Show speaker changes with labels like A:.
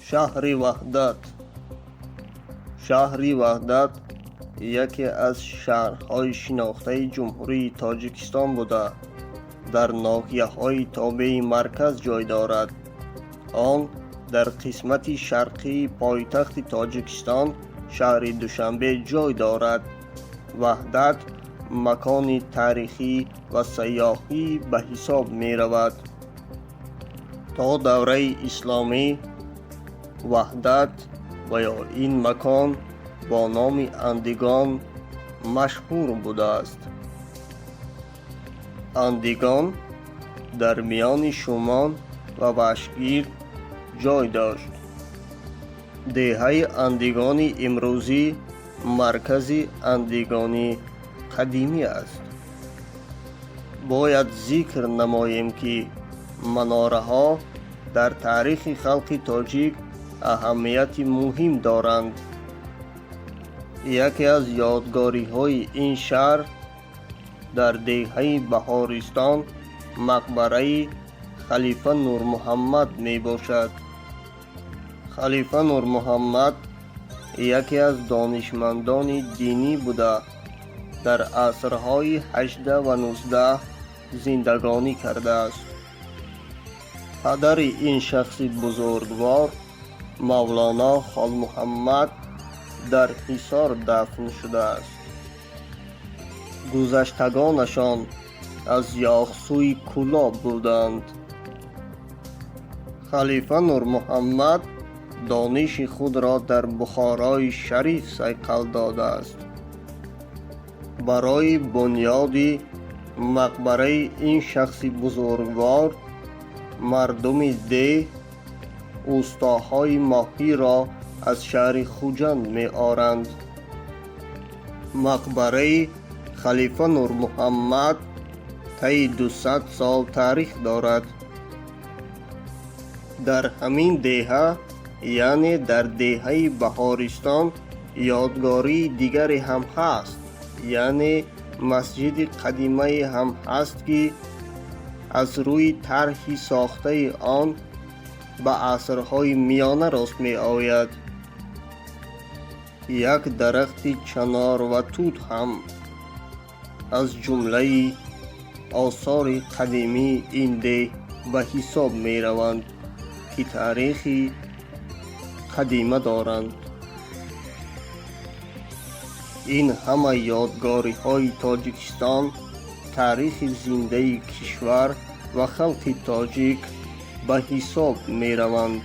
A: шаҳри Ваҳдат. шаҳри Ваҳдат яке аз шаҳрҳои шинохтаи ҷумҳурии Тоҷикистон буда, дар ноҳияҳои тобеи марказ ҷой дорад. Он дар қисмати шарқии пойтахти Тоҷикистон, шаҳри Душанбе ҷой дорад. Ваҳдат макони таърихӣ ва сайёҳӣ ба ҳисоб меравад. То давраи исломӣ Ваҳдат ва ё ин макон бо номи Андигон машҳур будааст. Андигон дар миёни Шумон ва Вашгир ҷой дошт. Деҳаи Андигони имрӯзӣ маркази Андигони қадимӣ аст. Бояд зикр намоем ки манораҳо дар таърихи халқи тоҷик аҳамияти муҳим доранд. Яке аз ёдгориҳои ин шаҳр дар деҳаи Баҳористон мақбараи халифа Нурмуҳаммад мебошад. халифа Нурмуҳаммад яке аз донишмандони динӣ буда, дар асрҳои 18 ва 19 зиндагонӣ кардааст. Падари ин шахси бузургвор Мавлоно Холмуҳаммад дар Ҳисор дафн шудааст. Гузаштагонашон аз Ёхсуи Кӯлоб буданд. халифа Нурмуҳаммад дониши худро дар Бухорои Шариф сайқал додааст. Барои бунёди мақбараи ин шахси бузургвор мардуми деҳ устоҳои моҳиро аз шаҳри Хуҷанд меоранд. Мақбараи халифа Нурмуҳаммад таи 200 сол таърих дорад. Дар ҳамин деҳа, яъне дар деҳаи Баҳористон, ёдгории дигаре ҳам ҳаст, яъне масҷиди қадимае ҳам ҳаст, ки аз рӯи тарҳи сохтаи он ба асрҳои миёна рост меояд. Як дарахти чанор ва тут ҳам аз ҷумлаи осори қадимии ин деҳ ба ҳисоб мераванд, ки таърихи қадима доранд. ин ҳама ёдгориҳои Тоҷикистон таърихи зиндаи кишвар ва халқи тоҷик ба ҳисоб мераванд.